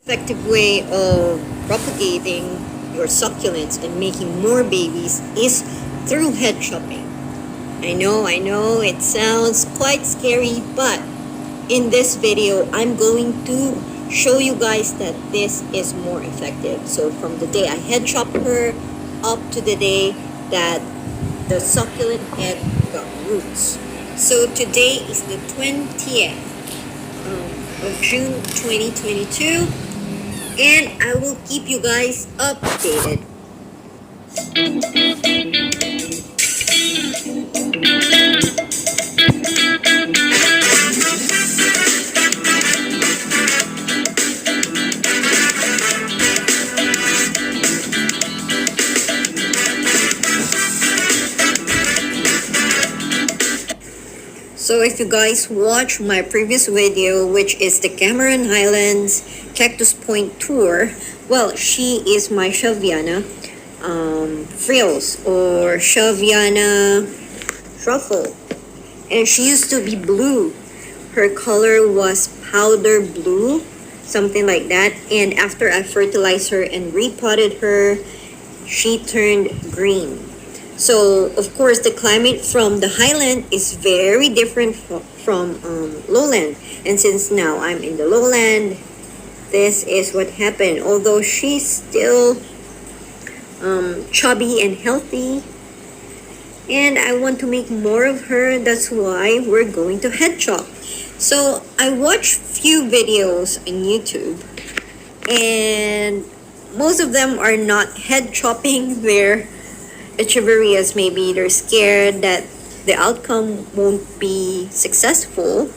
Effective way of propagating your succulents and making more babies is through head chopping. I know, it sounds quite scary, but in this video, I'm going to show you guys that this is more effective. So from the day I head chopped her up to the day that the succulent head got roots. So today is the 20th of June 2022. And I will keep you guys updated. So if you guys watch my previous video, which is the Cameron Highlands Cactus Point Tour, well, she is my Shaviana frills or Shaviana truffle. And she used to be blue. Her color was powder blue, something like that. And after I fertilized her and repotted her, she turned green. So, of course, the climate from the highland is very different from lowland. And since now I'm in the lowland, this is what happened. Although she's still chubby and healthy, and I want to make more of her, that's why we're going to head chop. So, I watched few videos on YouTube, and most of them are not head chopping. They're Echeverias. Maybe they're scared that the outcome won't be successful,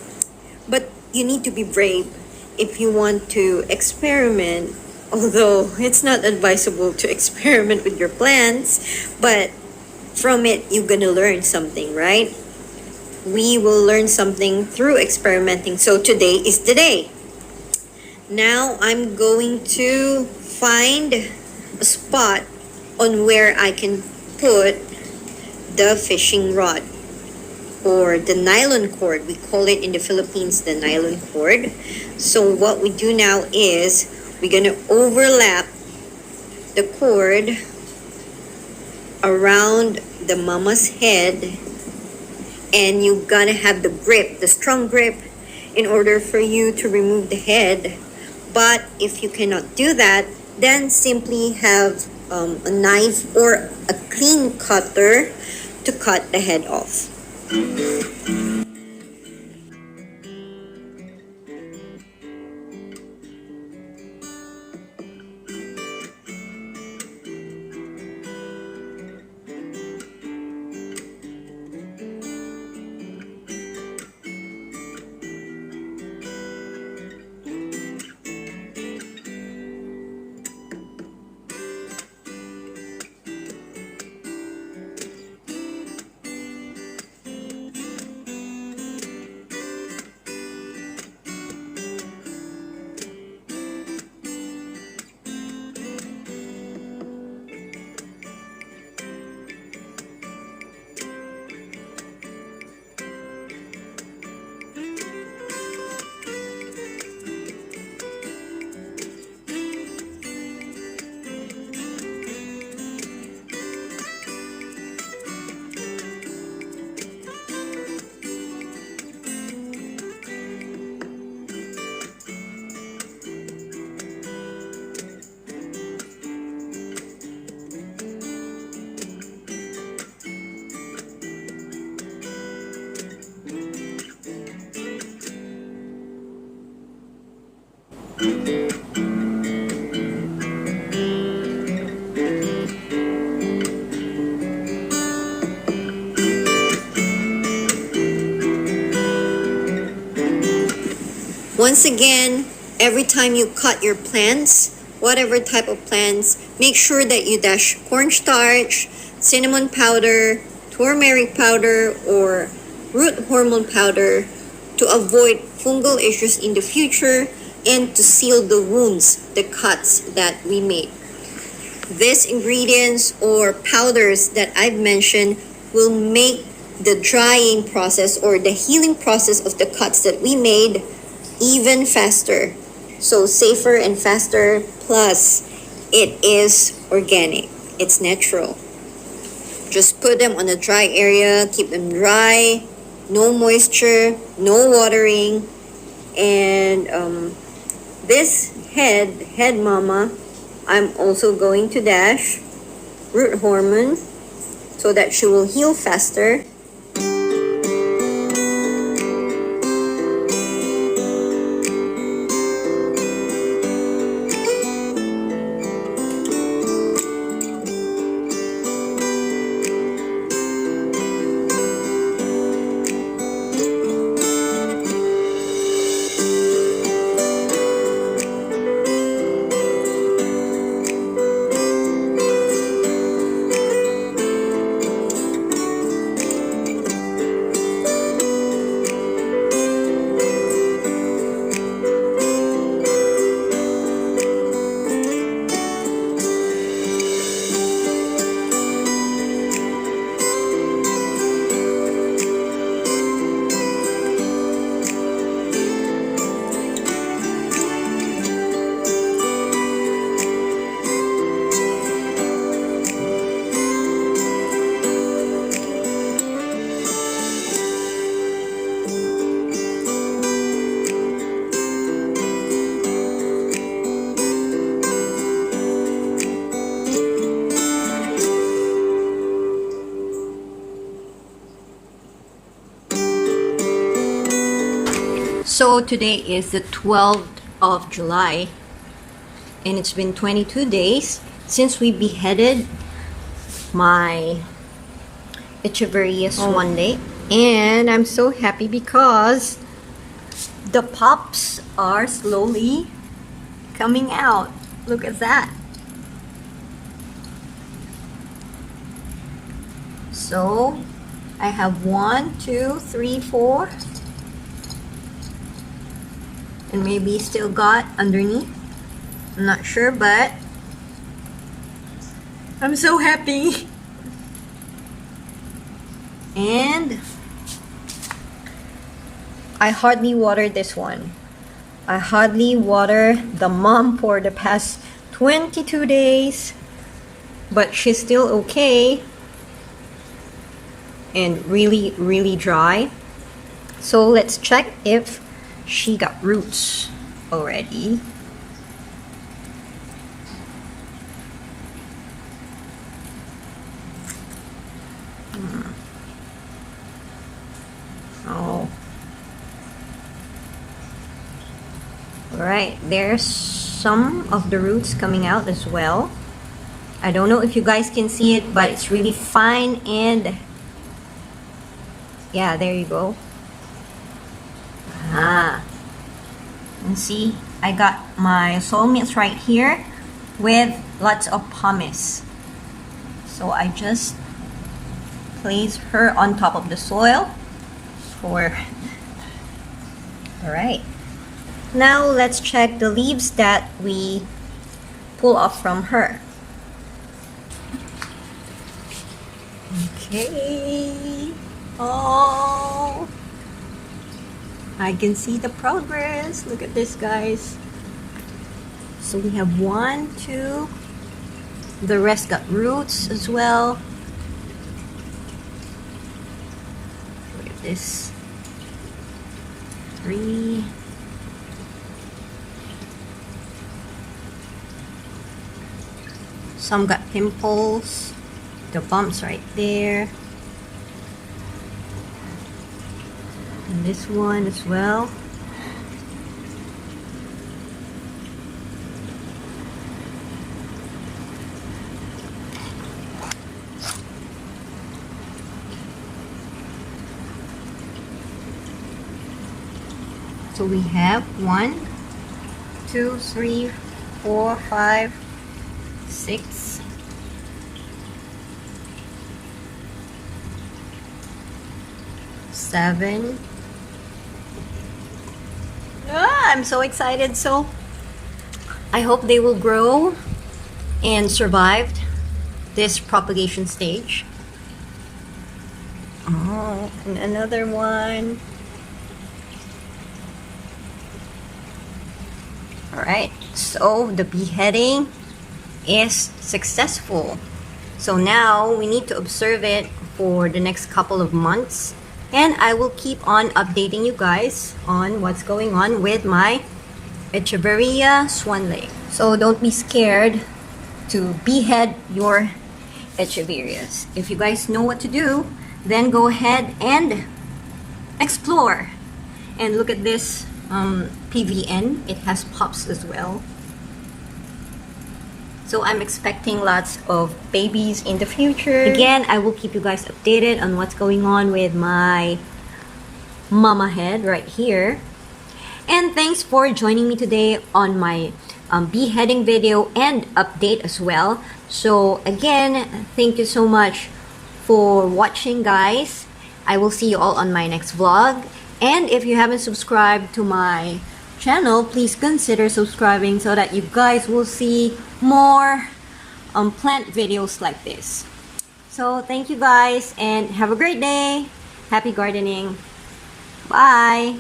but you need to be brave if you want to experiment, although it's not advisable to experiment with your plants, but from it you're gonna learn something, right? We will learn something through experimenting. So today is the day. Now I'm going to find a spot on where I can put the fishing rod or the nylon cord. We call it in the Philippines the nylon cord. So what we do now is we're gonna overlap the cord around the mama's head, and you're gonna have the grip, the strong grip, in order for you to remove the head. But if you cannot do that, then simply have a knife or a clean cutter to cut the head off. Once again, every time you cut your plants, whatever type of plants, make sure that you dash cornstarch, cinnamon powder, turmeric powder, or root hormone powder to avoid fungal issues in the future and to seal the wounds, the cuts that we made. These ingredients or powders that I've mentioned will make the drying process or the healing process of the cuts that we made even faster. So safer and faster, plus it is organic. It's natural. Just put them on a dry area, keep them dry, no moisture, no watering, and this head mama, I'm also going to dash root hormone so that she will heal faster. So today is the 12th of July, and it's been 22 days since we beheaded my Echeveria Swanlake, and I'm so happy because the pups are slowly coming out. Look at that. So I have 1, 2, 3, 4. And maybe still got underneath. I'm not sure, but I'm so happy. And I hardly watered this one. I hardly water the mom for the past 22 days, but she's still okay and really, really dry. So let's check if she got roots already. Oh. Alright, there's some of the roots coming out as well. I don't know if you guys can see it, but it's really fine, and yeah, there you go. And see, I got my soil mix right here with lots of pumice. So I just place her on top of the soil for. Alright, now let's check the leaves that we pull off from her. Okay. Oh, I can see the progress. Look at this, guys. So we have 1, 2. The rest got roots as well. Look at this. 3. Some got pimples. The bumps right there. And this one as well. So we have 1, 2, 3, 4, 5, 6, 7. I'm so excited. So I hope they will grow and survive this propagation stage. Oh, and another one. Alright, so the beheading is successful. So now we need to observe it for the next couple of months, and I will keep on updating you guys on what's going on with my Echeveria Swanlake. So don't be scared to behead your Echeverias. If you guys know what to do, then go ahead and explore. And look at this PVN. It has pups as well. So I'm expecting lots of babies in the future. Again, I will keep you guys updated on what's going on with my mama head right here. And thanks for joining me today on my beheading video and update as well. So again, thank you so much for watching, guys. I will see you all on my next vlog. And if you haven't subscribed to my channel, please consider subscribing so that you guys will see more plant videos like this. So thank you guys and have a great day. Happy gardening. Bye.